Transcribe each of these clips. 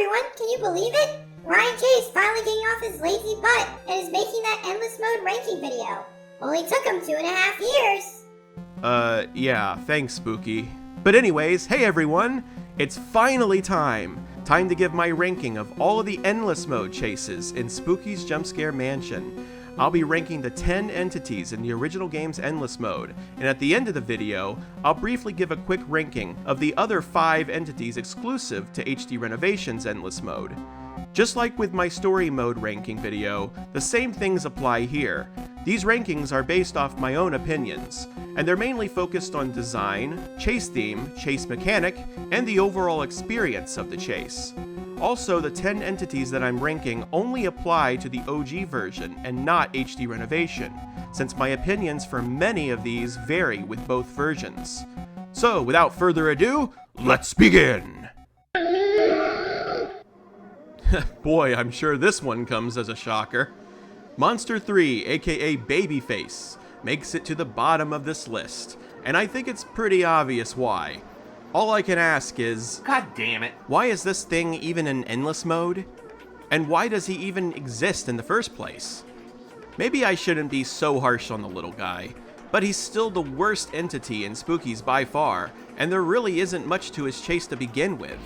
everyone, can you believe it? Ryan Chase finally getting off his lazy butt and is making that endless mode ranking video. Only took him 2.5 years. Yeah, thanks, Spooky. But anyways, hey everyone, it's finally time. Time to give my ranking of all of the endless mode chases in Spooky's Jump Scare Mansion. I'll be ranking the 10 entities in the original game's endless mode, and at the end of the video, I'll briefly give a quick ranking of the other 5 entities exclusive to HD Renovation's endless mode. Just like with my story mode ranking video, the same things apply here. These rankings are based off my own opinions, and they're mainly focused on design, chase theme, chase mechanic, and the overall experience of the chase. Also, the 10 entities that I'm ranking only apply to the OG version and not HD Renovation, since my opinions for many of these vary with both versions. So, without further ado, let's begin! Boy, I'm sure this one comes as a shocker. Monster 3, aka Babyface, makes it to the bottom of this list, and I think it's pretty obvious why. All I can ask is, God damn it. Why is this thing even in endless mode? And why does he even exist in the first place? Maybe I shouldn't be so harsh on the little guy, but he's still the worst entity in Spooky's by far, and there really isn't much to his chase to begin with.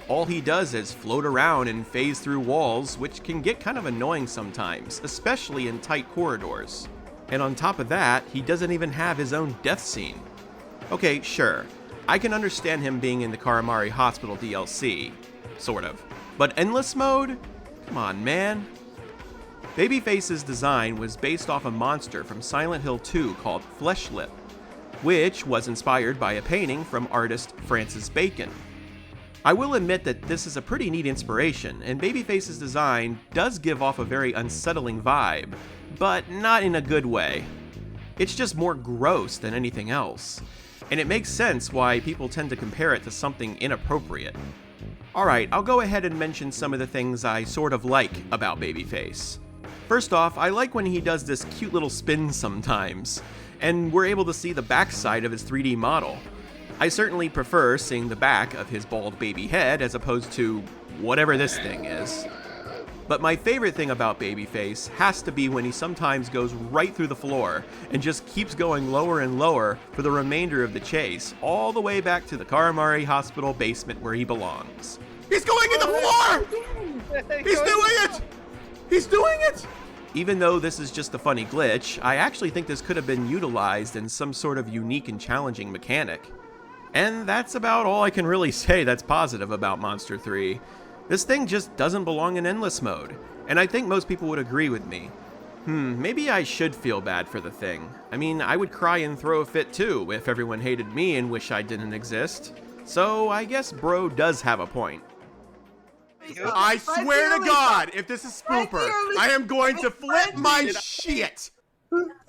All he does is float around and phase through walls, which can get kind of annoying sometimes, especially in tight corridors. And on top of that, he doesn't even have his own death scene. Okay, sure. I can understand him being in the Karamari Hospital DLC, sort of. But endless mode? Come on, man. Babyface's design was based off a monster from Silent Hill 2 called Fleshlip, which was inspired by a painting from artist Francis Bacon. I will admit that this is a pretty neat inspiration, and Babyface's design does give off a very unsettling vibe, but not in a good way. It's just more gross than anything else. And it makes sense why people tend to compare it to something inappropriate. Alright, I'll go ahead and mention some of the things I sort of like about Babyface. First off, I like when he does this cute little spin sometimes, and we're able to see the backside of his 3D model. I certainly prefer seeing the back of his bald baby head as opposed to whatever this thing is. But my favorite thing about Babyface has to be when he sometimes goes right through the floor and just keeps going lower and lower for the remainder of the chase, all the way back to the Karamari Hospital basement where he belongs. He's going in the floor! He's doing it! He's doing it! Even though this is just a funny glitch, I actually think this could have been utilized in some sort of unique and challenging mechanic. And that's about all I can really say that's positive about Monster 3. This thing just doesn't belong in endless mode, and I think most people would agree with me. Maybe I should feel bad for the thing. I mean, I would cry and throw a fit too if everyone hated me and wish I didn't exist. So I guess bro does have a point. I swear to God, if this is Spooper, I am going to flip my shit!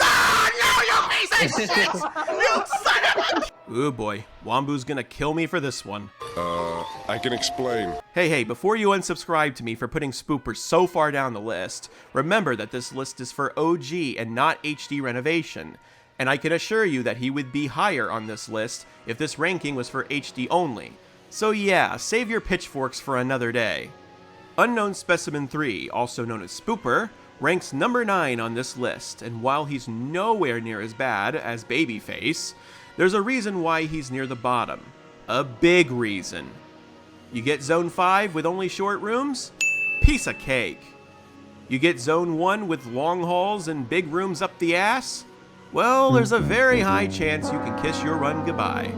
Ah, no, you piece of shit! You son of a... Ooh boy, Wambu's gonna kill me for this one. I can explain. Hey, before you unsubscribe to me for putting Spooper so far down the list, remember that this list is for OG and not HD Renovation, and I can assure you that he would be higher on this list if this ranking was for HD only. So yeah, save your pitchforks for another day. Unknown Specimen 3, also known as Spooper, ranks number 9 on this list, and while he's nowhere near as bad as Babyface, there's a reason why he's near the bottom. A big reason. You get Zone 5 with only short rooms? Piece of cake. You get Zone 1 with long halls and big rooms up the ass? Well, there's a very high chance you can kiss your run goodbye.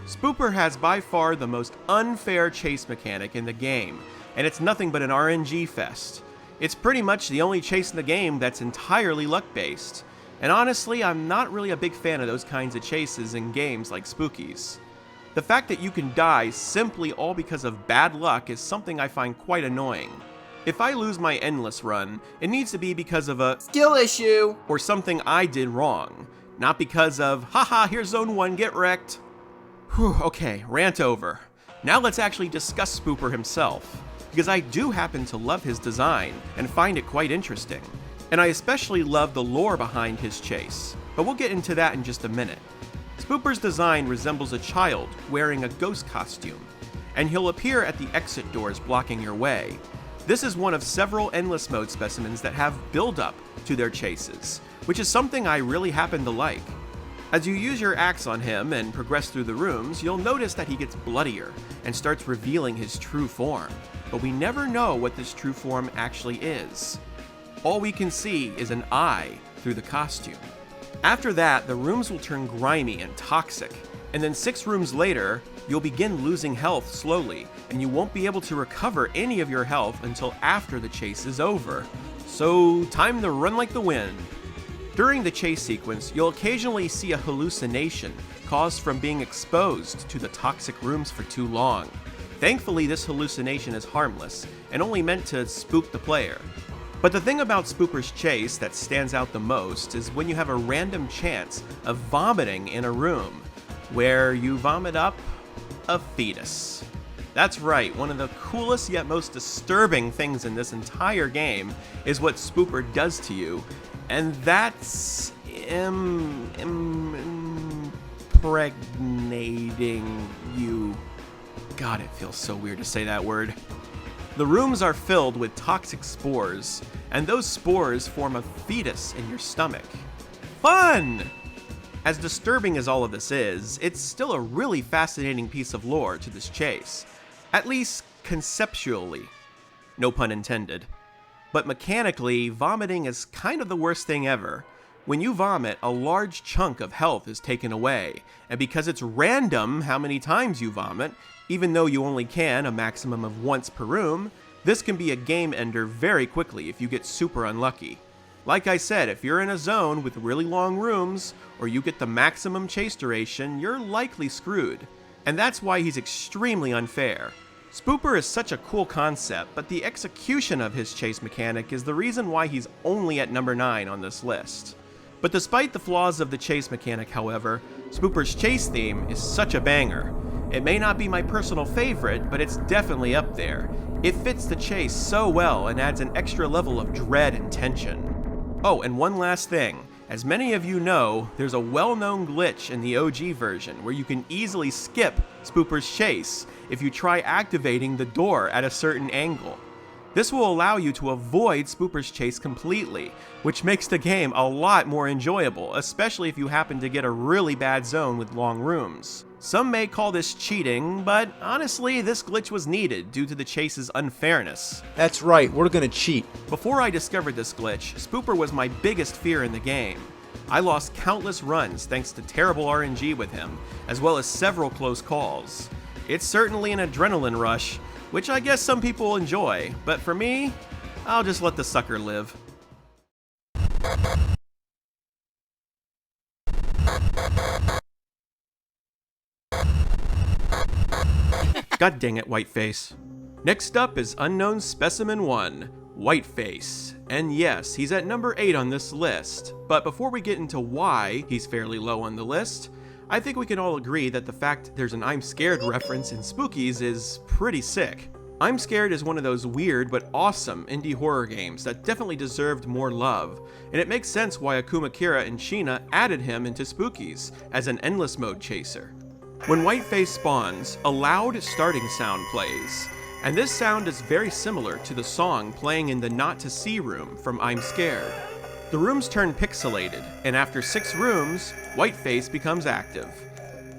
Spooper has by far the most unfair chase mechanic in the game, and it's nothing but an RNG fest. It's pretty much the only chase in the game that's entirely luck-based. And honestly, I'm not really a big fan of those kinds of chases in games like Spooky's. The fact that you can die simply all because of bad luck is something I find quite annoying. If I lose my endless run, it needs to be because of a skill issue or something I did wrong, not because of, haha, here's Zone 1, get wrecked. Whew, okay, rant over. Now let's actually discuss Spooper himself, because I do happen to love his design and find it quite interesting. And I especially love the lore behind his chase, but we'll get into that in just a minute. Spooper's design resembles a child wearing a ghost costume, and he'll appear at the exit doors blocking your way. This is one of several endless mode specimens that have build-up to their chases, which is something I really happen to like. As you use your axe on him and progress through the rooms, you'll notice that he gets bloodier and starts revealing his true form, but we never know what this true form actually is. All we can see is an eye through the costume. After that, the rooms will turn grimy and toxic, and then 6 rooms later, you'll begin losing health slowly, and you won't be able to recover any of your health until after the chase is over. So, time to run like the wind. During the chase sequence, you'll occasionally see a hallucination caused from being exposed to the toxic rooms for too long. Thankfully, this hallucination is harmless and only meant to spook the player. But the thing about Spooper's chase that stands out the most is when you have a random chance of vomiting in a room, where you vomit up a fetus. That's right, one of the coolest yet most disturbing things in this entire game is what Spooper does to you, and that's impregnating you. God, it feels so weird to say that word. The rooms are filled with toxic spores, and those spores form a fetus in your stomach. Fun! As disturbing as all of this is, it's still a really fascinating piece of lore to this chase. At least conceptually. No pun intended. But mechanically, vomiting is kind of the worst thing ever. When you vomit, a large chunk of health is taken away, and because it's random how many times you vomit, even though you only can a maximum of once per room, this can be a game ender very quickly if you get super unlucky. Like I said, if you're in a zone with really long rooms, or you get the maximum chase duration, you're likely screwed. And that's why he's extremely unfair. Spooper is such a cool concept, but the execution of his chase mechanic is the reason why he's only at number 9 on this list. But despite the flaws of the chase mechanic, however, Spooper's chase theme is such a banger. It may not be my personal favorite, but it's definitely up there. It fits the chase so well and adds an extra level of dread and tension. Oh, and one last thing. As many of you know, there's a well-known glitch in the OG version where you can easily skip Spooper's chase if you try activating the door at a certain angle. This will allow you to avoid Spooper's chase completely, which makes the game a lot more enjoyable, especially if you happen to get a really bad zone with long rooms. Some may call this cheating, but honestly, this glitch was needed due to the chase's unfairness. That's right, we're gonna cheat. Before I discovered this glitch, Spooper was my biggest fear in the game. I lost countless runs thanks to terrible RNG with him, as well as several close calls. It's certainly an adrenaline rush, which I guess some people enjoy, but for me, I'll just let the sucker live. God dang it, Whiteface. Next up is Unknown Specimen 1, Whiteface. And yes, he's at number 8 on this list, but before we get into why he's fairly low on the list, I think we can all agree that the fact there's an I'm Scared reference in Spookies is pretty sick. I'm Scared is one of those weird but awesome indie horror games that definitely deserved more love, and it makes sense why Akuma Kira and Sheena added him into Spookies as an endless mode chaser. When Whiteface spawns, a loud starting sound plays, and this sound is very similar to the song playing in the Not to See room from I'm Scared. The rooms turn pixelated, and after 6 rooms, Whiteface becomes active.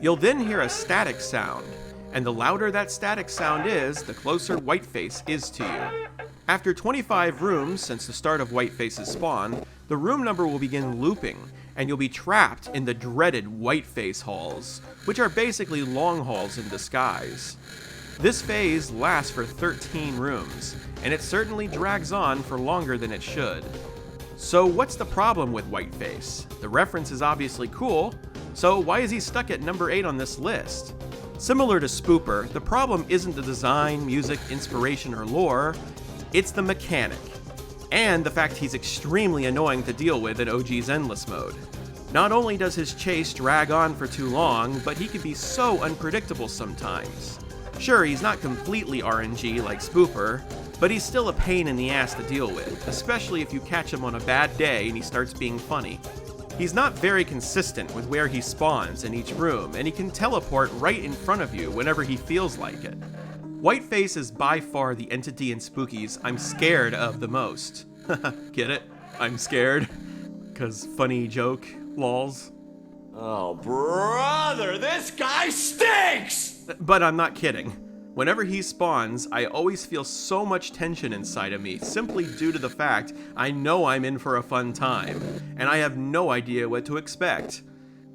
You'll then hear a static sound, and the louder that static sound is, the closer Whiteface is to you. After 25 rooms since the start of Whiteface's spawn, the room number will begin looping, and you'll be trapped in the dreaded Whiteface halls, which are basically long halls in disguise. This phase lasts for 13 rooms, and it certainly drags on for longer than it should. So what's the problem with Whiteface? The reference is obviously cool, so why is he stuck at number 8 on this list? Similar to Spooper, the problem isn't the design, music, inspiration, or lore, it's the mechanic. And the fact he's extremely annoying to deal with in OG's Endless Mode. Not only does his chase drag on for too long, but he can be so unpredictable sometimes. Sure, he's not completely RNG like Spooper, but he's still a pain in the ass to deal with, especially if you catch him on a bad day and he starts being funny. He's not very consistent with where he spawns in each room, and he can teleport right in front of you whenever he feels like it. Whiteface is by far the entity in Spookies I'm scared of the most. Get it? I'm scared? 'Cause funny joke, lols. Oh, brother, this guy stinks! But I'm not kidding. Whenever he spawns, I always feel so much tension inside of me, simply due to the fact I know I'm in for a fun time, and I have no idea what to expect.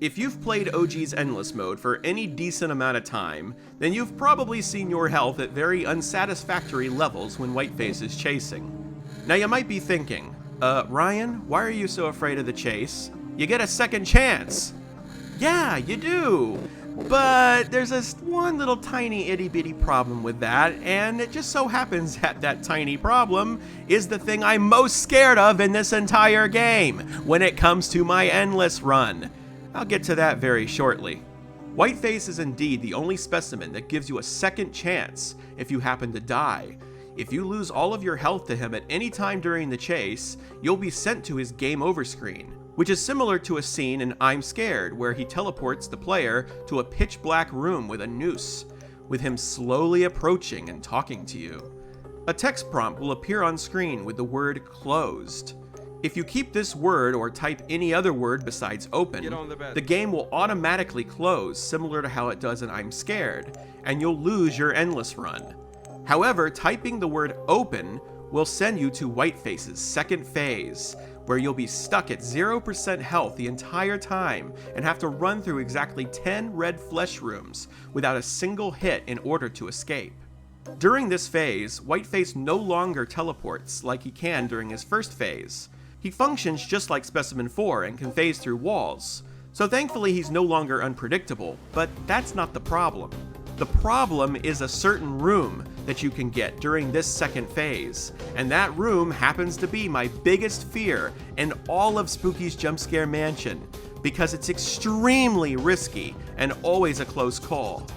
If you've played OG's Endless Mode for any decent amount of time, then you've probably seen your health at very unsatisfactory levels when Whiteface is chasing. Now you might be thinking, Ryan, why are you so afraid of the chase? You get a second chance! Yeah, you do! But there's this one little tiny itty bitty problem with that, and it just so happens that tiny problem is the thing I'm most scared of in this entire game when it comes to my endless run. I'll get to that very shortly. Whiteface is indeed the only specimen that gives you a second chance if you happen to die. If you lose all of your health to him at any time during the chase, you'll be sent to his game over screen, which is similar to a scene in I'm Scared where he teleports the player to a pitch black room with a noose, with him slowly approaching and talking to you. A text prompt will appear on screen with the word closed. If you keep this word or type any other word besides open, the game will automatically close, similar to how it does in I'm Scared, and you'll lose your endless run. However, typing the word open will send you to Whiteface's second phase, where you'll be stuck at 0% health the entire time and have to run through exactly 10 red flesh rooms without a single hit in order to escape. During this phase, Whiteface no longer teleports like he can during his first phase. He functions just like Specimen 4 and can phase through walls, so thankfully he's no longer unpredictable, but that's not the problem. The problem is a certain room that you can get during this second phase, and that room happens to be my biggest fear in all of Spooky's Jump Scare Mansion, because it's extremely risky and always a close call.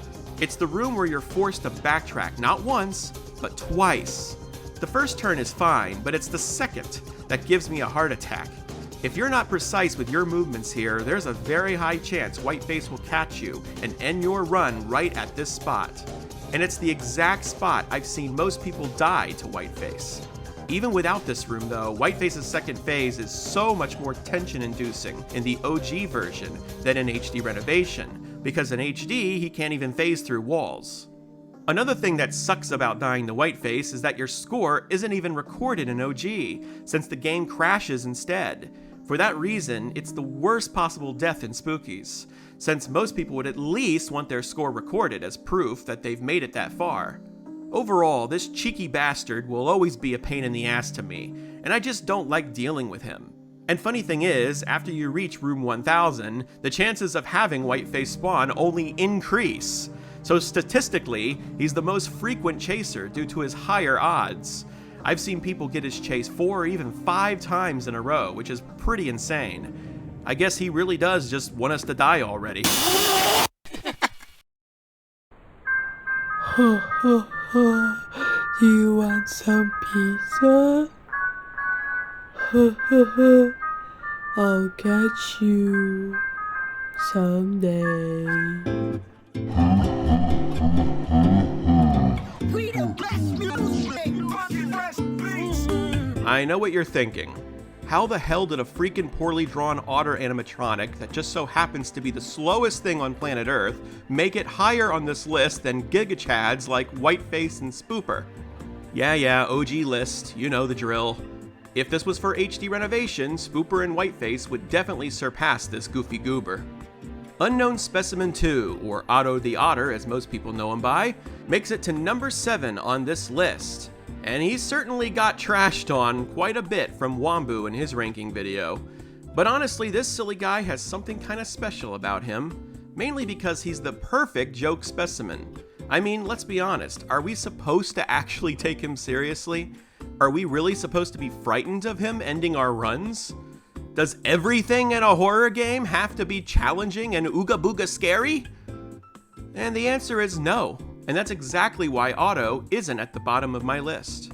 It's the room where you're forced to backtrack not once, but twice. The first turn is fine, but it's the second that gives me a heart attack. If you're not precise with your movements here, there's a very high chance Whiteface will catch you and end your run right at this spot. And it's the exact spot I've seen most people die to Whiteface. Even without this room though, Whiteface's second phase is so much more tension-inducing in the OG version than in HD Renovation, because in HD he can't even phase through walls. Another thing that sucks about dying to Whiteface is that your score isn't even recorded in OG, since the game crashes instead. For that reason, it's the worst possible death in Spookies, since most people would at least want their score recorded as proof that they've made it that far. Overall, this cheeky bastard will always be a pain in the ass to me, and I just don't like dealing with him. And funny thing is, after you reach room 1000, the chances of having Whiteface spawn only increase. So statistically, he's the most frequent chaser due to his higher odds. I've seen people get his chase 4 or even 5 times in a row, which is pretty insane. I guess he really does just want us to die already. Do you want some pizza? I'll catch you someday. I know what you're thinking. How the hell did a freaking poorly drawn otter animatronic that just so happens to be the slowest thing on planet Earth make it higher on this list than gigachads like Whiteface and Spooper? Yeah, OG list, you know the drill. If this was for HD Renovation, Spooper and Whiteface would definitely surpass this goofy goober. Unknown Specimen 2, or Otto the Otter as most people know him by, makes it to number 7 on this list. And he certainly got trashed on quite a bit from Wombu in his ranking video. But honestly, this silly guy has something kinda special about him, mainly because he's the perfect joke specimen. I mean, let's be honest, are we supposed to actually take him seriously? Are we really supposed to be frightened of him ending our runs? Does everything in a horror game have to be challenging and ooga booga scary? And the answer is no, and that's exactly why Otto isn't at the bottom of my list.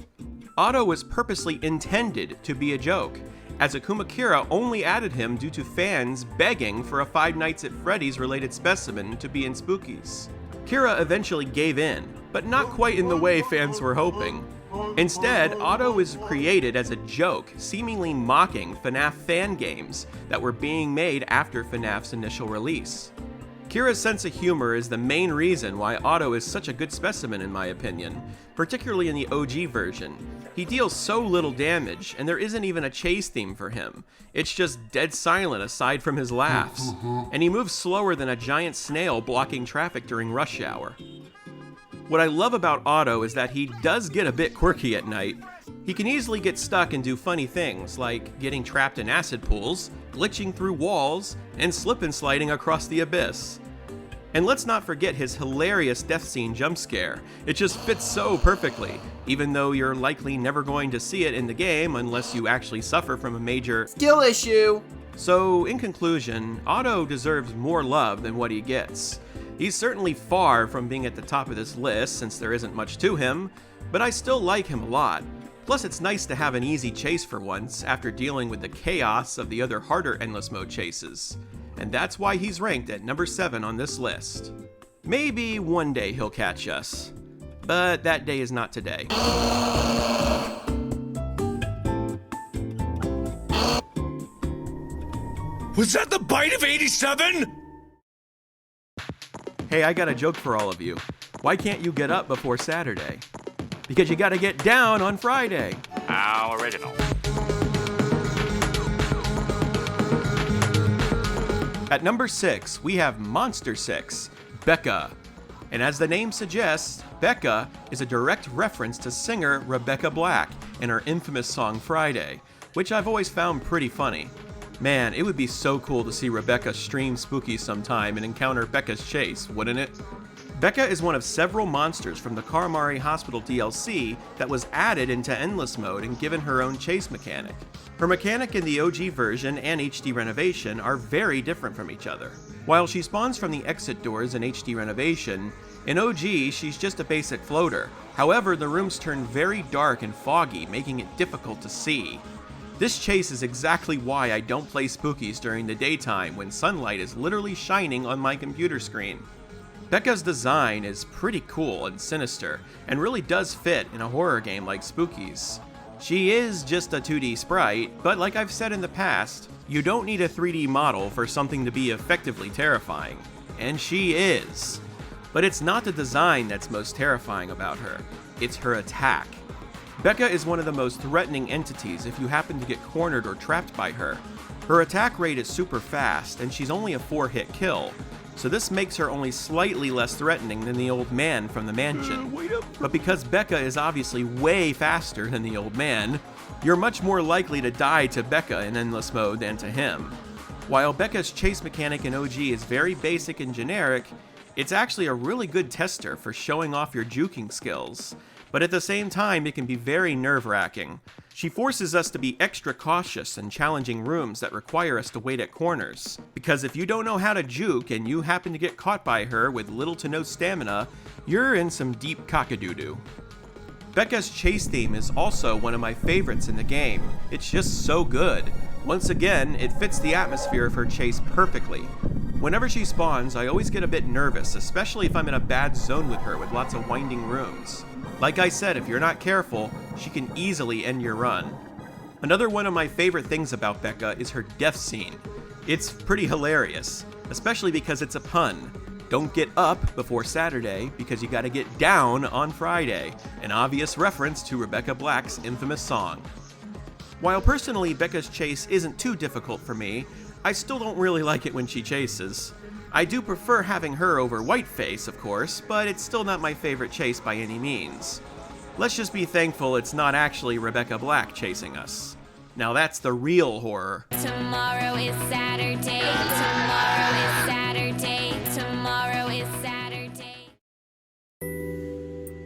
Otto was purposely intended to be a joke, as Akuma Kira only added him due to fans begging for a Five Nights at Freddy's related specimen to be in Spookies. Kira eventually gave in, but not quite in the way fans were hoping. Instead, Otto is created as a joke, seemingly mocking FNAF fan games that were being made after FNAF's initial release. Kira's sense of humor is the main reason why Otto is such a good specimen in my opinion, particularly in the OG version. He deals so little damage, and there isn't even a chase theme for him. It's just dead silent aside from his laughs, and he moves slower than a giant snail blocking traffic during rush hour. What I love about Otto is that he does get a bit quirky at night. He can easily get stuck and do funny things, like getting trapped in acid pools, glitching through walls, and slip and sliding across the abyss. And let's not forget his hilarious death scene jump scare. It just fits so perfectly, even though you're likely never going to see it in the game unless you actually suffer from a major skill issue. So, in conclusion, Otto deserves more love than what he gets. He's certainly far from being at the top of this list since there isn't much to him, but I still like him a lot. Plus, it's nice to have an easy chase for once after dealing with the chaos of the other harder endless mode chases. And that's why he's ranked at number 7 on this list. Maybe one day he'll catch us, but that day is not today. Was that the bite of 87? Hey, I got a joke for all of you. Why can't you get up before Saturday? Because you gotta get down on Friday. How original. At number 6, we have Monster 6, Becca. And as the name suggests, Becca is a direct reference to singer Rebecca Black and her infamous song Friday, which I've always found pretty funny. Man, it would be so cool to see Rebecca stream Spooky sometime and encounter Becca's chase, wouldn't it? Becca is one of several monsters from the Karamari Hospital DLC that was added into Endless Mode and given her own chase mechanic. Her mechanic in the OG version and HD Renovation are very different from each other. While she spawns from the exit doors in HD Renovation, in OG she's just a basic floater. However, the rooms turn very dark and foggy, making it difficult to see. This chase is exactly why I don't play Spookies during the daytime when sunlight is literally shining on my computer screen. Becca's design is pretty cool and sinister, and really does fit in a horror game like Spookies. She is just a 2D sprite, but like I've said in the past, you don't need a 3D model for something to be effectively terrifying. And she is. But it's not the design that's most terrifying about her, it's her attack. Becca is one of the most threatening entities if you happen to get cornered or trapped by her. Her attack rate is super fast, and she's only a 4-hit kill, so this makes her only slightly less threatening than the old man from the mansion. But because Becca is obviously way faster than the old man, you're much more likely to die to Becca in Endless Mode than to him. While Becca's chase mechanic in OG is very basic and generic, it's actually a really good tester for showing off your juking skills. But at the same time, it can be very nerve-wracking. She forces us to be extra cautious in challenging rooms that require us to wait at corners. Because if you don't know how to juke and you happen to get caught by her with little to no stamina, you're in some deep cock-a-doo-doo. Becca's chase theme is also one of my favorites in the game. It's just so good. Once again, it fits the atmosphere of her chase perfectly. Whenever she spawns, I always get a bit nervous, especially if I'm in a bad zone with her with lots of winding rooms. Like I said, if you're not careful, she can easily end your run. Another one of my favorite things about Becca is her death scene. It's pretty hilarious, especially because it's a pun. Don't get up before Saturday because you gotta get down on Friday, an obvious reference to Rebecca Black's infamous song. While personally Becca's chase isn't too difficult for me, I still don't really like it when she chases. I do prefer having her over Whiteface, of course, but it's still not my favorite chase by any means. Let's just be thankful it's not actually Rebecca Black chasing us. Now that's the real horror. Tomorrow is Saturday, tomorrow is Saturday, tomorrow is Saturday.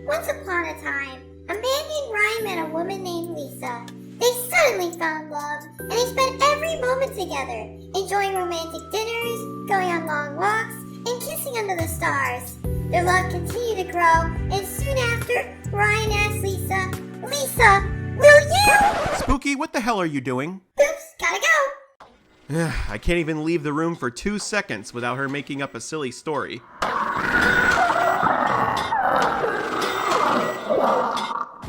Once upon a time, a man named Ryan met a woman named Lisa. They suddenly fell in love, and they spent every moment together, enjoying romantic dinners, going on long walks, and kissing under the stars. Their love continued to grow, and soon after, Ryan asked Lisa, "Lisa, will you?" Spooky, what the hell are you doing? Oops, gotta go. I can't even leave the room for 2 seconds without her making up a silly story.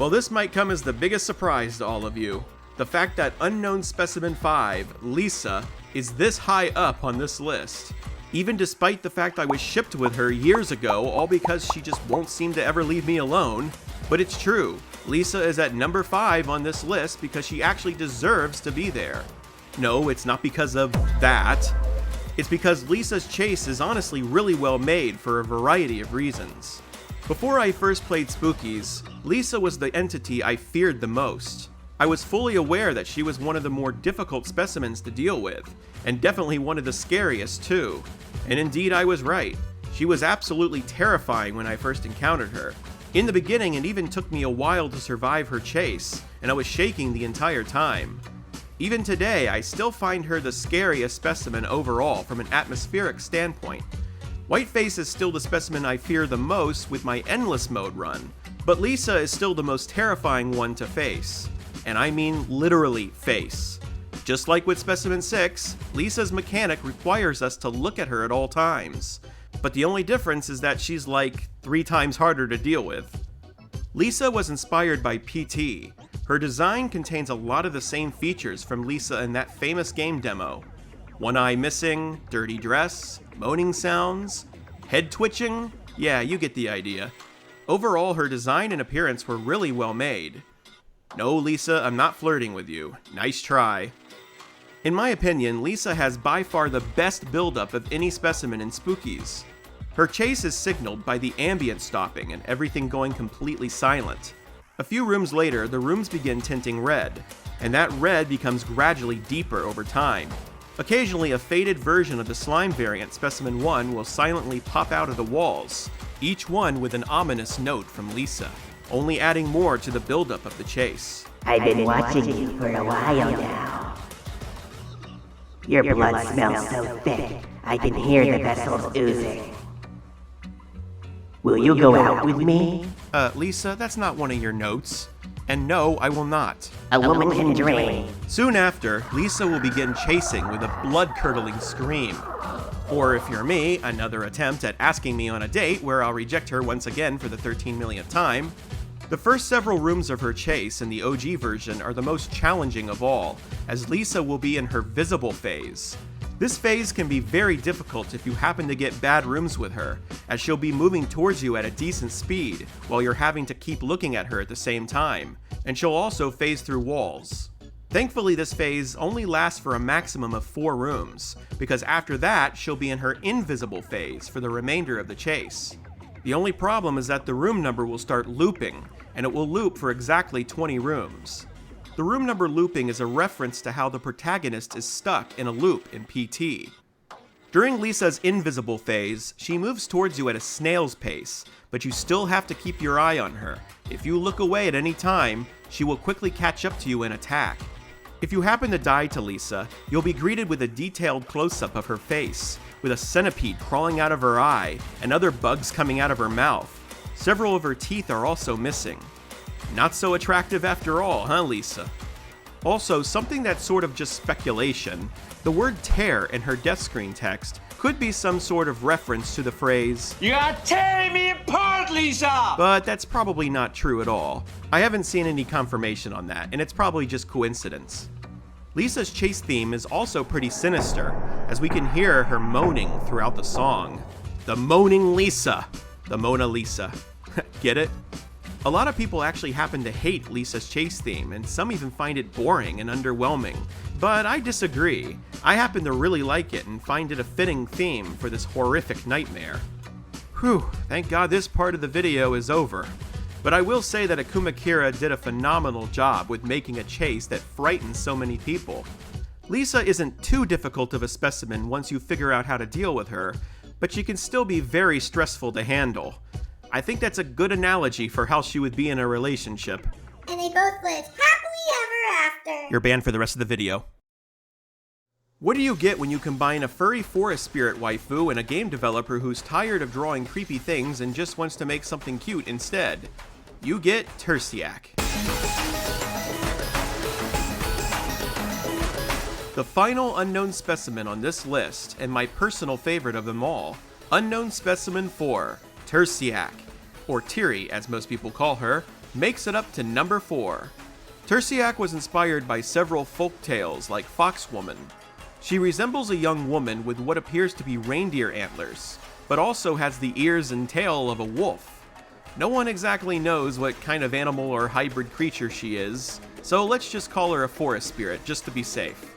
Well, this might come as the biggest surprise to all of you. The fact that Unknown Specimen 5, Lisa, is this high up on this list. Even despite the fact I was shipped with her years ago, all because she just won't seem to ever leave me alone. But it's true, Lisa is at number 5 on this list because she actually deserves to be there. No, it's not because of that. It's because Lisa's chase is honestly really well made for a variety of reasons. Before I first played Spookies, Lisa was the entity I feared the most. I was fully aware that she was one of the more difficult specimens to deal with, and definitely one of the scariest too. And indeed I was right. She was absolutely terrifying when I first encountered her. In the beginning, it even took me a while to survive her chase, and I was shaking the entire time. Even today, I still find her the scariest specimen overall from an atmospheric standpoint. Whiteface is still the specimen I fear the most with my endless mode run, but Lisa is still the most terrifying one to face. And I mean literally face. Just like with Specimen 6, Lisa's mechanic requires us to look at her at all times. But the only difference is that she's like 3 times harder to deal with. Lisa was inspired by PT. Her design contains a lot of the same features from Lisa in that famous game demo. One eye missing, dirty dress, moaning sounds, head twitching, yeah, you get the idea. Overall, her design and appearance were really well made. No, Lisa, I'm not flirting with you. Nice try. In my opinion, Lisa has by far the best build-up of any specimen in Spookies. Her chase is signaled by the ambient stopping and everything going completely silent. A few rooms later, the rooms begin tinting red, and that red becomes gradually deeper over time. Occasionally, a faded version of the slime variant Specimen 1 will silently pop out of the walls, each one with an ominous note from Lisa, only adding more to the buildup of the chase. I've been watching you for a while now. Your blood smells so thick, I can hear the vessels oozing. Will you go out with me? Lisa, that's not one of your notes. And no, I will not. A woman can dream. Soon after, Lisa will begin chasing with a blood-curdling scream. Or if you're me, another attempt at asking me on a date where I'll reject her once again for the 13 millionth time. The first several rooms of her chase in the OG version are the most challenging of all, as Lisa will be in her visible phase. This phase can be very difficult if you happen to get bad rooms with her, as she'll be moving towards you at a decent speed, while you're having to keep looking at her at the same time, and she'll also phase through walls. Thankfully, this phase only lasts for a maximum of 4 rooms, because after that, she'll be in her invisible phase for the remainder of the chase. The only problem is that the room number will start looping, and it will loop for exactly 20 rooms. The room number looping is a reference to how the protagonist is stuck in a loop in PT. During Lisa's invisible phase, she moves towards you at a snail's pace, but you still have to keep your eye on her. If you look away at any time, she will quickly catch up to you and attack. If you happen to die to Lisa, you'll be greeted with a detailed close-up of her face, with a centipede crawling out of her eye and other bugs coming out of her mouth. Several of her teeth are also missing. Not so attractive after all, huh, Lisa? Also, something that's sort of just speculation, the word tear in her death screen text could be some sort of reference to the phrase, You are tearing me apart, Lisa! but that's probably not true at all. I haven't seen any confirmation on that, and it's probably just coincidence. Lisa's chase theme is also pretty sinister, as we can hear her moaning throughout the song. The Moaning Lisa. The Mona Lisa. Get it? A lot of people actually happen to hate Lisa's chase theme, and some even find it boring and underwhelming. But I disagree. I happen to really like it and find it a fitting theme for this horrific nightmare. Whew, thank God this part of the video is over. But I will say that Akuma Kira did a phenomenal job with making a chase that frightens so many people. Lisa isn't too difficult of a specimen once you figure out how to deal with her, but she can still be very stressful to handle. I think that's a good analogy for how she would be in a relationship. And they both lived happily ever after. You're banned for the rest of the video. What do you get when you combine a furry forest spirit waifu and a game developer who's tired of drawing creepy things and just wants to make something cute instead? You get Tersiak. The final unknown specimen on this list, and my personal favorite of them all, Unknown Specimen 4, Tersiak, or Tiri as most people call her, makes it up to number 4. Tersiak was inspired by several folk tales like Foxwoman. She resembles a young woman with what appears to be reindeer antlers, but also has the ears and tail of a wolf. No one exactly knows what kind of animal or hybrid creature she is, so let's just call her a forest spirit just to be safe.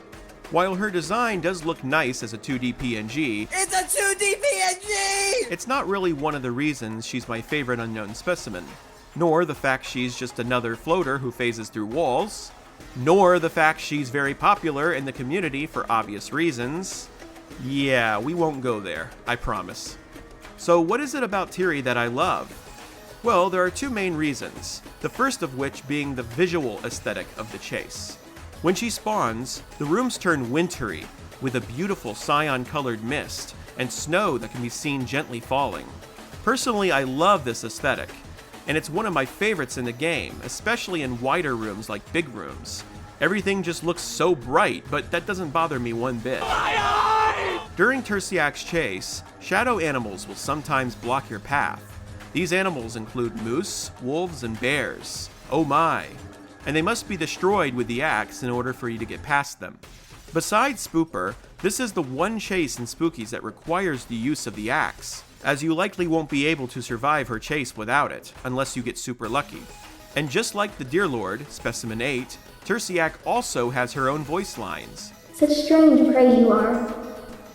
While her design does look nice as a 2D PNG, It's a 2D PNG! it's not really one of the reasons she's my favorite unknown specimen, nor the fact she's just another floater who phases through walls, nor the fact she's very popular in the community for obvious reasons. Yeah, we won't go there, I promise. So what is it about Teary that I love? Well, there are 2 main reasons, the first of which being the visual aesthetic of the chase. When she spawns, the rooms turn wintry, with a beautiful cyan-colored mist and snow that can be seen gently falling. Personally, I love this aesthetic, and it's one of my favorites in the game, especially in wider rooms like big rooms. Everything just looks so bright, but that doesn't bother me one bit. During Tersiak's chase, shadow animals will sometimes block your path. These animals include moose, wolves, and bears. Oh my! And they must be destroyed with the axe in order for you to get past them. Besides Spooper, this is the one chase in Spookies that requires the use of the axe, as you likely won't be able to survive her chase without it, unless you get super lucky. And just like the Deer Lord, Specimen 8, Tersiak also has her own voice lines. Such strange prey you are.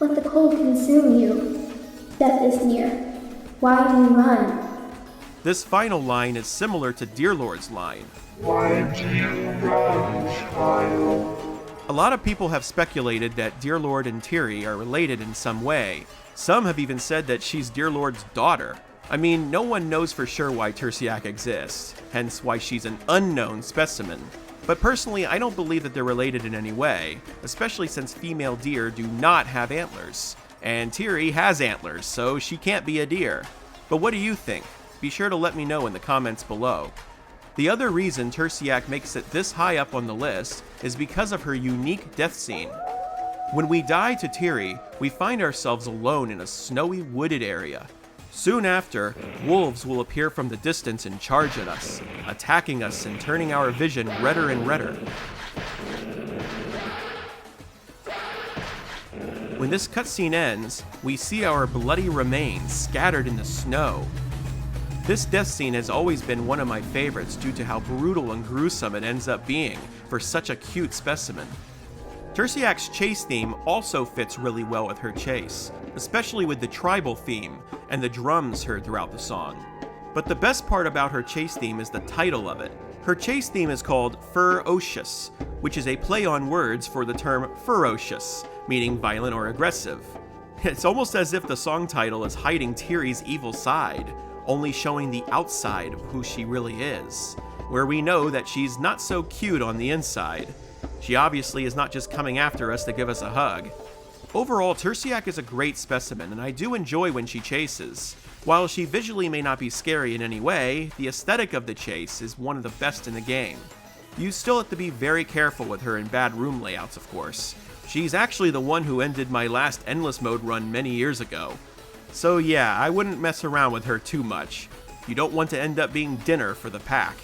Let the cold consume you. Death is near. Why do you run? This final line is similar to Deer Lord's line. Why do you run, child? A lot of people have speculated that Deer Lord and Teary are related in some way. Some have even said that she's Deer Lord's daughter. I mean, no one knows for sure why Tersiak exists, hence why she's an unknown specimen. But personally, I don't believe that they're related in any way, especially since female deer do not have antlers. And Teary has antlers, so she can't be a deer. But what do you think? Be sure to let me know in the comments below. The other reason Tersiak makes it this high up on the list is because of her unique death scene. When we die to Teary, we find ourselves alone in a snowy wooded area. Soon after, wolves will appear from the distance and charge at us, attacking us and turning our vision redder and redder. When this cutscene ends, we see our bloody remains scattered in the snow. This death scene has always been one of my favorites due to how brutal and gruesome it ends up being for such a cute specimen. Tersiak's chase theme also fits really well with her chase, especially with the tribal theme and the drums heard throughout the song. But the best part about her chase theme is the title of it. Her chase theme is called Ferocious, which is a play on words for the term ferocious, meaning violent or aggressive. It's almost as if the song title is hiding Teary's evil side, only showing the outside of who she really is, where we know that she's not so cute on the inside. She obviously is not just coming after us to give us a hug. Overall, Tersiak is a great specimen, and I do enjoy when she chases. While she visually may not be scary in any way, the aesthetic of the chase is one of the best in the game. You still have to be very careful with her in bad room layouts, of course. She's actually the one who ended my last Endless Mode run many years ago. So yeah, I wouldn't mess around with her too much. You don't want to end up being dinner for the pack.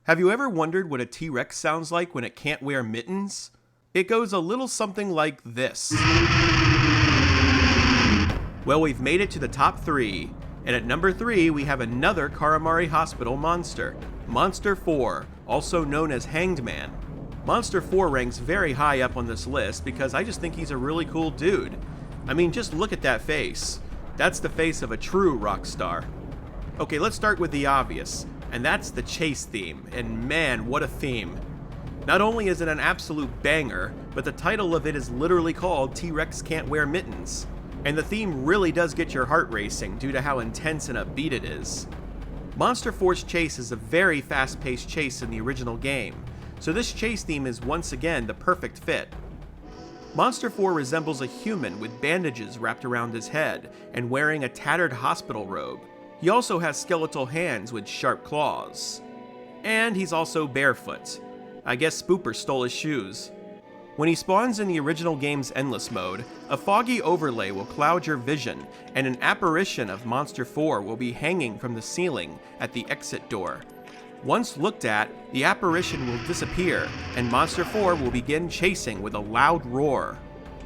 Have you ever wondered what a T-Rex sounds like when it can't wear mittens? It goes a little something like this. Well, we've made it to the top 3, and at number 3 we have another Karamari Hospital monster, Monster 4, also known as Hanged Man. Monster 4 ranks very high up on this list because I just think he's a really cool dude. I mean, just look at that face. That's the face of a true rock star. Okay, let's start with the obvious, and that's the chase theme, and man, what a theme. Not only is it an absolute banger, but the title of it is literally called T-Rex Can't Wear Mittens. And the theme really does get your heart racing due to how intense and upbeat it is. Monster 4's chase is a very fast-paced chase in the original game, so this chase theme is once again the perfect fit. Monster 4 resembles a human with bandages wrapped around his head and wearing a tattered hospital robe. He also has skeletal hands with sharp claws. And he's also barefoot. I guess Spooper stole his shoes. When he spawns in the original game's Endless Mode, a foggy overlay will cloud your vision, and an apparition of Monster 4 will be hanging from the ceiling at the exit door. Once looked at, the apparition will disappear, and Monster 4 will begin chasing with a loud roar.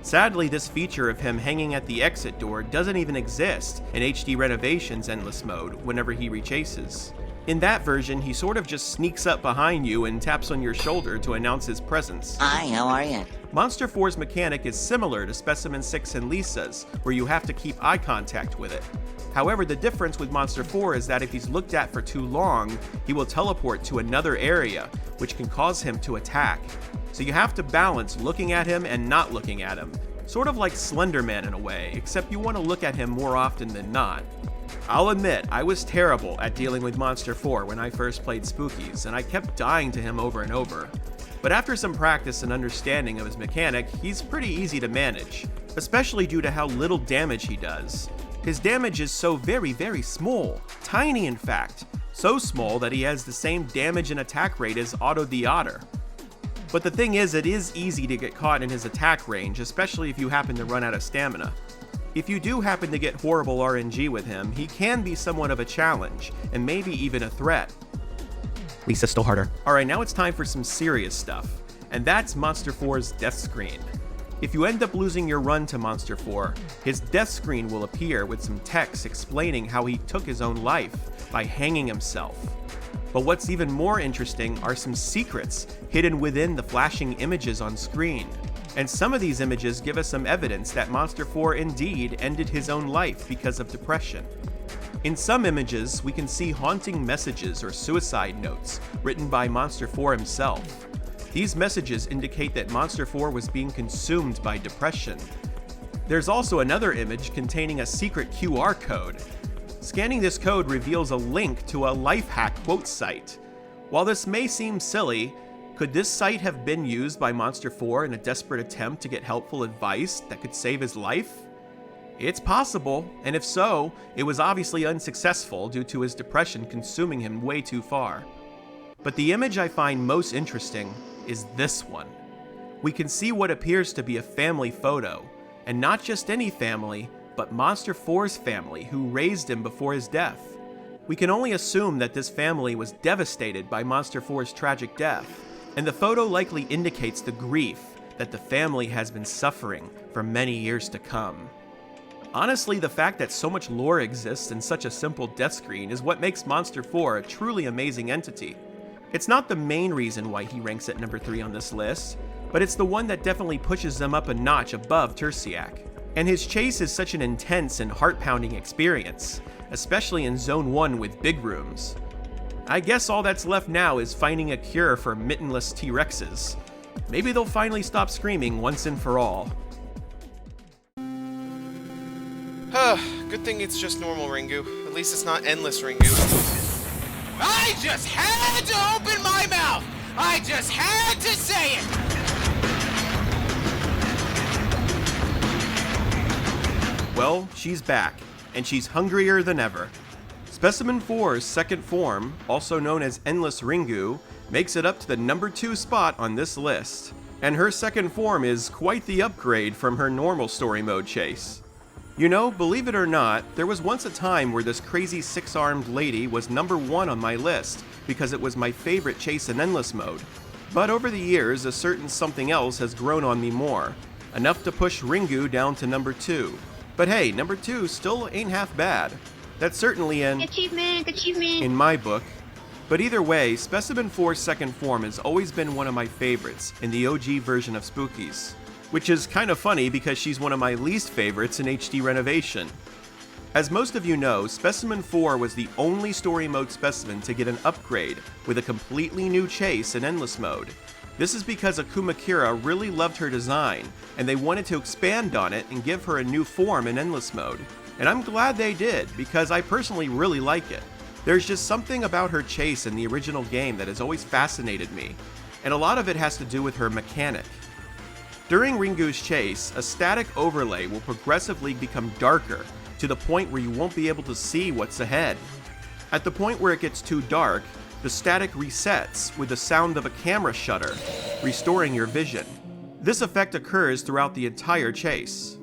Sadly, this feature of him hanging at the exit door doesn't even exist in HD Renovation's Endless Mode whenever he rechases. In that version, he sort of just sneaks up behind you and taps on your shoulder to announce his presence. Hi, how are you? Monster 4's mechanic is similar to Specimen 6 and Lisa's, where you have to keep eye contact with it. However, the difference with Monster 4 is that if he's looked at for too long, he will teleport to another area, which can cause him to attack. So you have to balance looking at him and not looking at him. Sort of like Slender Man in a way, except you want to look at him more often than not. I'll admit, I was terrible at dealing with Monster 4 when I first played Spookies, and I kept dying to him over and over. But after some practice and understanding of his mechanic, he's pretty easy to manage, especially due to how little damage he does. His damage is so very, very small, tiny in fact, so small that he has the same damage and attack rate as Otto the Otter. But the thing is, it is easy to get caught in his attack range, especially if you happen to run out of stamina. If you do happen to get horrible RNG with him, he can be somewhat of a challenge, and maybe even a threat. Lisa's still harder. Alright, now it's time for some serious stuff, and that's Monster 4's death screen. If you end up losing your run to Monster 4, his death screen will appear with some text explaining how he took his own life by hanging himself. But what's even more interesting are some secrets hidden within the flashing images on screen. And some of these images give us some evidence that Monster 4 indeed ended his own life because of depression. In some images, we can see haunting messages or suicide notes written by Monster 4 himself. These messages indicate that Monster 4 was being consumed by depression. There's also another image containing a secret QR code. Scanning this code reveals a link to a life hack quote site. While this may seem silly, could this site have been used by Monster 4 in a desperate attempt to get helpful advice that could save his life? It's possible, and if so, it was obviously unsuccessful due to his depression consuming him way too far. But the image I find most interesting is this one. We can see what appears to be a family photo, and not just any family, but Monster 4's family who raised him before his death. We can only assume that this family was devastated by Monster 4's tragic death, and the photo likely indicates the grief that the family has been suffering for many years to come. Honestly, the fact that so much lore exists in such a simple death screen is what makes Monster 4 a truly amazing entity. It's not the main reason why he ranks at number 3 on this list, but it's the one that definitely pushes them up a notch above Terciac. And his chase is such an intense and heart-pounding experience, especially in Zone 1 with big rooms. I guess all that's left now is finding a cure for mittenless T-Rexes. Maybe they'll finally stop screaming once and for all. Good thing it's just normal Ringu. At least it's not endless Ringu. I just had to open my mouth! I just had to say it! Well, she's back, and she's hungrier than ever. Specimen 4's second form, also known as Endless Ringu, makes it up to the number 2 spot on this list. And her second form is quite the upgrade from her normal story mode chase. You know, believe it or not, there was once a time where this crazy 6-armed lady was number 1 on my list because it was my favorite chase in Endless Mode. But over the years, a certain something else has grown on me more, enough to push Ringu down to number 2. But hey, number 2 still ain't half bad. That's certainly an achievement in my book. But either way, Specimen 4's second form has always been one of my favorites in the OG version of Spookies. Which is kind of funny because she's one of my least favorites in HD Renovation. As most of you know, Specimen 4 was the only story mode specimen to get an upgrade with a completely new chase in Endless Mode. This is because Akuma Kira really loved her design, and they wanted to expand on it and give her a new form in Endless Mode. And I'm glad they did, because I personally really like it. There's just something about her chase in the original game that has always fascinated me, and a lot of it has to do with her mechanic. During Ringu's chase, a static overlay will progressively become darker to the point where you won't be able to see what's ahead. At the point where it gets too dark, the static resets with the sound of a camera shutter, restoring your vision. This effect occurs throughout the entire chase.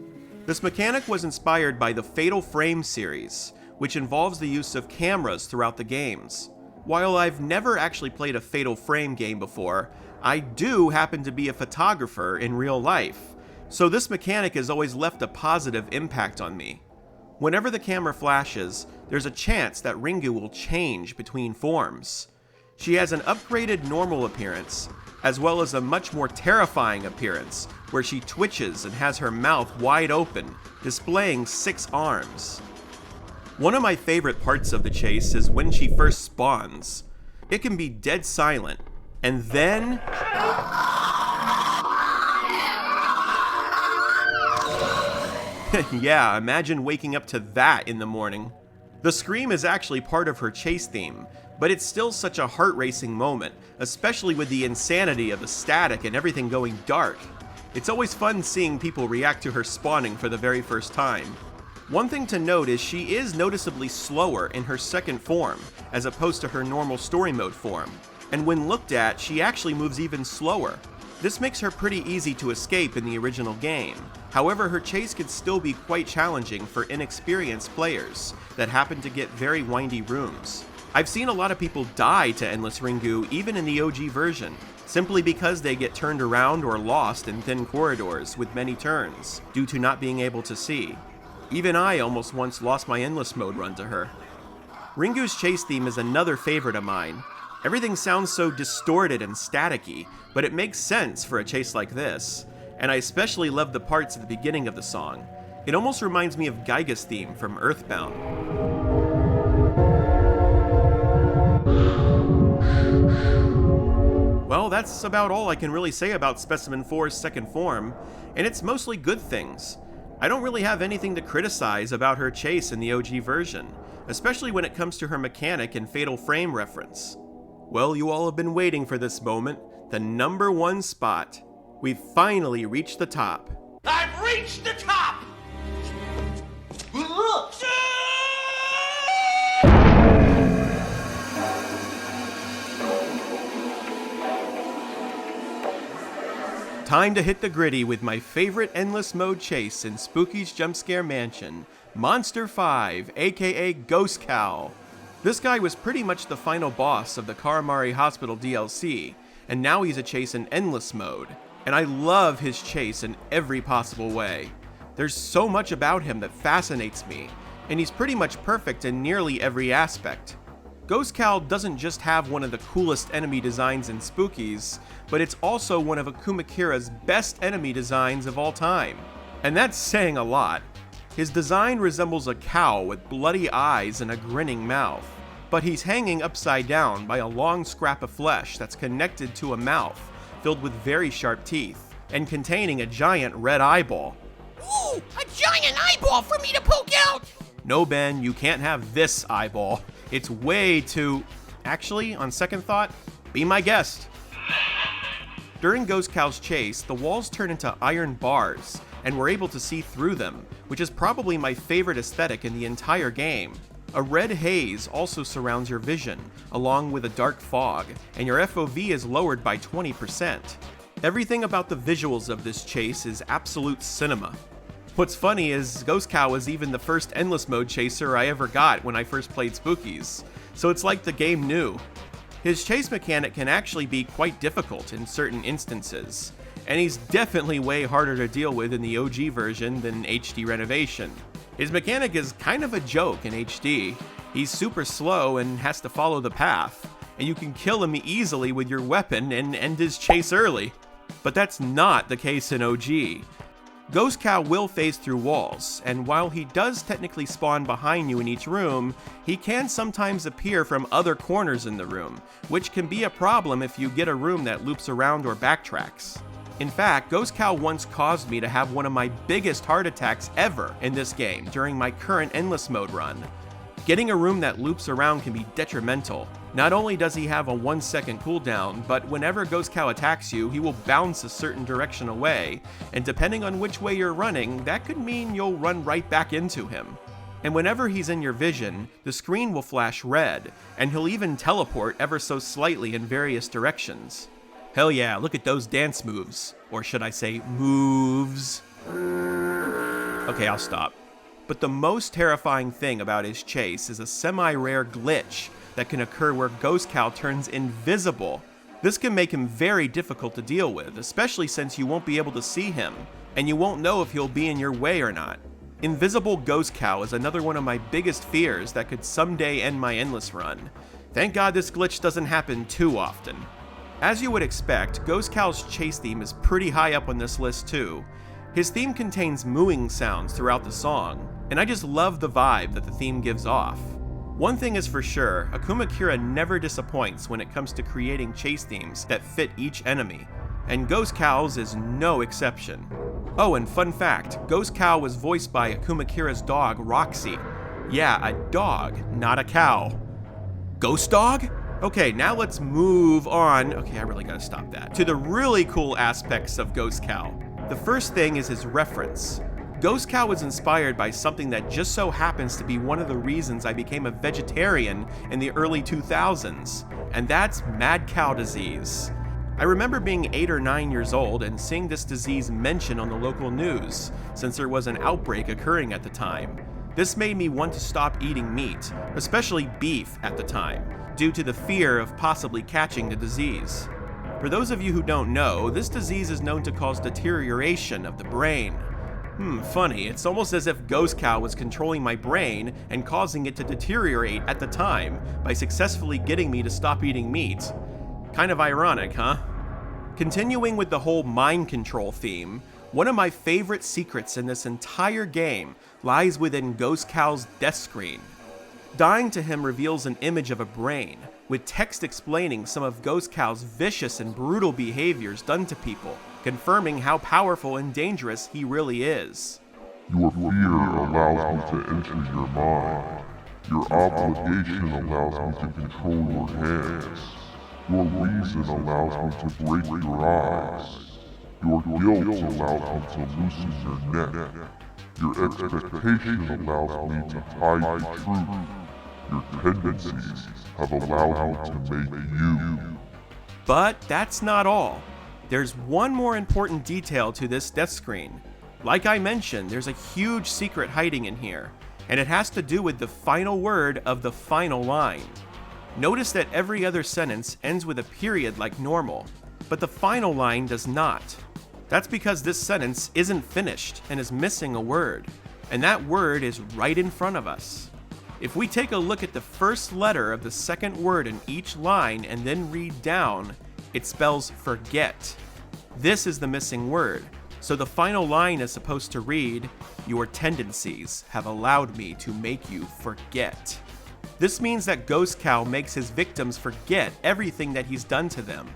This mechanic was inspired by the Fatal Frame series, which involves the use of cameras throughout the games. While I've never actually played a Fatal Frame game before, I do happen to be a photographer in real life, so this mechanic has always left a positive impact on me. Whenever the camera flashes, there's a chance that Ringu will change between forms. She has an upgraded normal appearance, as well as a much more terrifying appearance, where she twitches and has her mouth wide open, displaying 6 arms. One of my favorite parts of the chase is when she first spawns. It can be dead silent, and then... yeah, imagine waking up to that in the morning. The scream is actually part of her chase theme, but it's still such a heart-racing moment, especially with the insanity of the static and everything going dark. It's always fun seeing people react to her spawning for the very first time. One thing to note is she is noticeably slower in her second form, as opposed to her normal story mode form, and when looked at, she actually moves even slower. This makes her pretty easy to escape in the original game. However, her chase can still be quite challenging for inexperienced players that happen to get very windy rooms. I've seen a lot of people die to Endless Ringu even in the OG version, simply because they get turned around or lost in thin corridors with many turns, due to not being able to see. Even I almost once lost my Endless Mode run to her. Ringu's chase theme is another favorite of mine. Everything sounds so distorted and staticky, but it makes sense for a chase like this, and I especially love the parts at the beginning of the song. It almost reminds me of Gaiga's theme from Earthbound. Well, that's about all I can really say about Specimen 4's second form, and it's mostly good things. I don't really have anything to criticize about her chase in the OG version, especially when it comes to her mechanic and Fatal Frame reference. Well, you all have been waiting for this moment, the number 1 spot. We've finally reached the top. I've reached the top! Look! Time to hit the gritty with my favorite endless mode chase in Spooky's Jump Scare Mansion, Monster 5, aka Ghost Cow. This guy was pretty much the final boss of the Karamari Hospital DLC, and now he's a chase in endless mode, and I love his chase in every possible way. There's so much about him that fascinates me, and he's pretty much perfect in nearly every aspect. Ghost Cow doesn't just have one of the coolest enemy designs in Spookies, but it's also one of Akuma Kira's best enemy designs of all time. And that's saying a lot. His design resembles a cow with bloody eyes and a grinning mouth, but he's hanging upside down by a long scrap of flesh that's connected to a mouth filled with very sharp teeth, and containing a giant red eyeball. Ooh, a giant eyeball for me to poke out! No, Ben, you can't have this eyeball. It's way too... Actually, on second thought, be my guest. During Ghost Cow's chase, the walls turn into iron bars, and we're able to see through them, which is probably my favorite aesthetic in the entire game. A red haze also surrounds your vision, along with a dark fog, and your FOV is lowered by 20%. Everything about the visuals of this chase is absolute cinema. What's funny is Ghost Cow was even the first endless mode chaser I ever got when I first played Spookies, so it's like the game knew. His chase mechanic can actually be quite difficult in certain instances, and he's definitely way harder to deal with in the OG version than HD Renovation. His mechanic is kind of a joke in HD. He's super slow and has to follow the path, and you can kill him easily with your weapon and end his chase early. But that's not the case in OG. Ghost Cow will phase through walls, and while he does technically spawn behind you in each room, he can sometimes appear from other corners in the room, which can be a problem if you get a room that loops around or backtracks. In fact, Ghost Cow once caused me to have one of my biggest heart attacks ever in this game during my current endless mode run. Getting a room that loops around can be detrimental. Not only does he have a 1-second cooldown, but whenever Ghost Cow attacks you, he will bounce a certain direction away, and depending on which way you're running, that could mean you'll run right back into him. And whenever he's in your vision, the screen will flash red, and he'll even teleport ever so slightly in various directions. Hell yeah, look at those dance moves. Or should I say, moves? Okay, I'll stop. But the most terrifying thing about his chase is a semi-rare glitch that can occur where Ghost Cow turns invisible. This can make him very difficult to deal with, especially since you won't be able to see him, and you won't know if he'll be in your way or not. Invisible Ghost Cow is another one of my biggest fears that could someday end my endless run. Thank God this glitch doesn't happen too often. As you would expect, Ghost Cow's chase theme is pretty high up on this list too. His theme contains mooing sounds throughout the song, and I just love the vibe that the theme gives off. One thing is for sure, Akuma Kira never disappoints when it comes to creating chase themes that fit each enemy, and Ghost Cow's is no exception. Oh, and fun fact, Ghost Cow was voiced by Akuma Kira's dog, Roxy. Yeah, a dog, not a cow. Ghost dog? Okay, now let's move on. Okay, I really gotta stop that. To the really cool aspects of Ghost Cow. The first thing is his reference. Ghost Cow was inspired by something that just so happens to be one of the reasons I became a vegetarian in the early 2000s, and that's mad cow disease. I remember being 8 or 9 years old and seeing this disease mentioned on the local news, since there was an outbreak occurring at the time. This made me want to stop eating meat, especially beef at the time, due to the fear of possibly catching the disease. For those of you who don't know, this disease is known to cause deterioration of the brain. Funny, it's almost as if Ghost Cow was controlling my brain and causing it to deteriorate at the time by successfully getting me to stop eating meat. Kind of ironic, huh? Continuing with the whole mind control theme, one of my favorite secrets in this entire game lies within Ghost Cow's death screen. Dying to him reveals an image of a brain, with text explaining some of Ghost Cow's vicious and brutal behaviors done to people, confirming how powerful and dangerous he really is. Your fear allows me to enter your mind. Your obligation allows me to control your hands. Your reason allows me to break your eyes. Your guilt allows me to loosen your neck. Your expectation allows me to hide the truth. Your tendencies have allowed me to make you. But that's not all. There's one more important detail to this death screen. Like I mentioned, there's a huge secret hiding in here, and it has to do with the final word of the final line. Notice that every other sentence ends with a period like normal, but the final line does not. That's because this sentence isn't finished and is missing a word, and that word is right in front of us. If we take a look at the first letter of the second word in each line and then read down, it spells forget. This is the missing word, so the final line is supposed to read, "Your tendencies have allowed me to make you forget." This means that Ghost Cow makes his victims forget everything that he's done to them.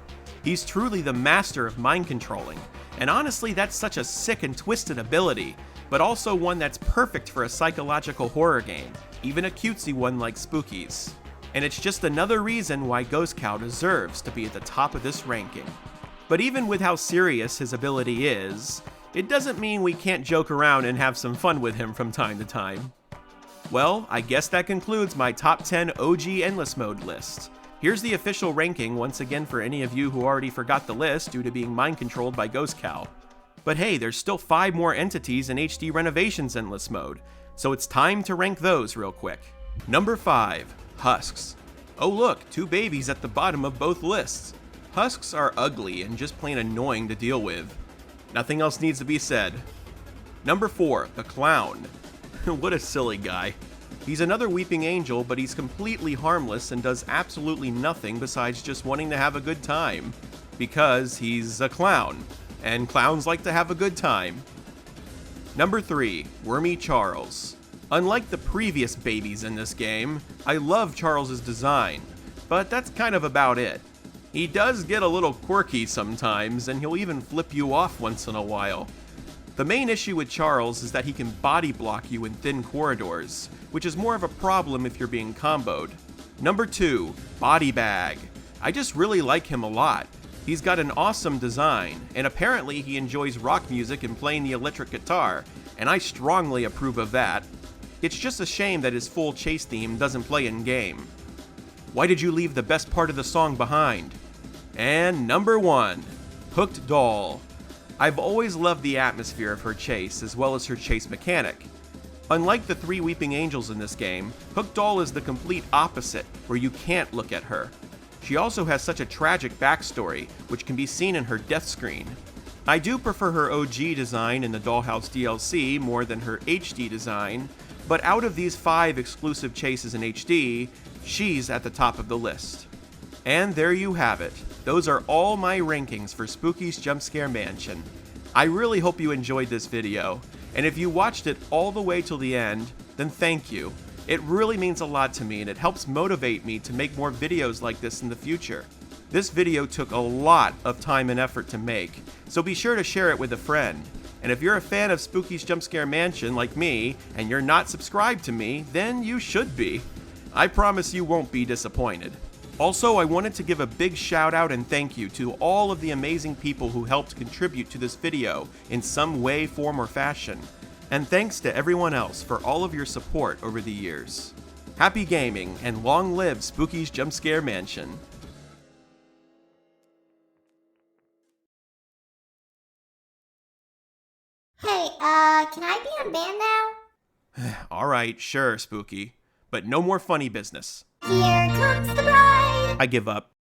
He's truly the master of mind controlling, and honestly that's such a sick and twisted ability, but also one that's perfect for a psychological horror game, even a cutesy one like Spookies. And it's just another reason why Ghost Cow deserves to be at the top of this ranking. But even with how serious his ability is, it doesn't mean we can't joke around and have some fun with him from time to time. Well, I guess that concludes my top 10 OG Endless Mode list. Here's the official ranking once again for any of you who already forgot the list due to being mind controlled by Ghost Cow. But hey, there's still 5 more entities in HD Renovations Endless Mode, so it's time to rank those real quick. Number 5, Husks. Oh look, 2 babies at the bottom of both lists. Husks are ugly and just plain annoying to deal with. Nothing else needs to be said. Number 4, the Clown. What a silly guy. He's another weeping angel, but he's completely harmless and does absolutely nothing besides just wanting to have a good time. Because he's a clown, and clowns like to have a good time. Number 3, Wormy Charles. Unlike the previous babies in this game, I love Charles's design, but that's kind of about it. He does get a little quirky sometimes, and he'll even flip you off once in a while. The main issue with Charles is that he can body block you in thin corridors, which is more of a problem if you're being comboed. Number 2, Body Bag. I just really like him a lot. He's got an awesome design, and apparently he enjoys rock music and playing the electric guitar, and I strongly approve of that. It's just a shame that his full chase theme doesn't play in-game. Why did you leave the best part of the song behind? And number 1, Hooked Doll. I've always loved the atmosphere of her chase, as well as her chase mechanic. Unlike the 3 Weeping Angels in this game, Hooked Doll is the complete opposite, where you can't look at her. She also has such a tragic backstory, which can be seen in her death screen. I do prefer her OG design in the Dollhouse DLC more than her HD design, but out of these 5 exclusive chases in HD, she's at the top of the list. And there you have it. Those are all my rankings for Spooky's Jump Scare Mansion. I really hope you enjoyed this video, and if you watched it all the way till the end, then thank you. It really means a lot to me, and it helps motivate me to make more videos like this in the future. This video took a lot of time and effort to make, so be sure to share it with a friend. And if you're a fan of Spooky's Jump Scare Mansion like me, and you're not subscribed to me, then you should be. I promise you won't be disappointed. Also, I wanted to give a big shout out and thank you to all of the amazing people who helped contribute to this video in some way, form, or fashion. And thanks to everyone else for all of your support over the years. Happy gaming, and long live Spooky's Jump Scare Mansion. Hey, can I be unbanned now? Alright, sure, Spooky. But no more funny business. Here comes the bride! I give up.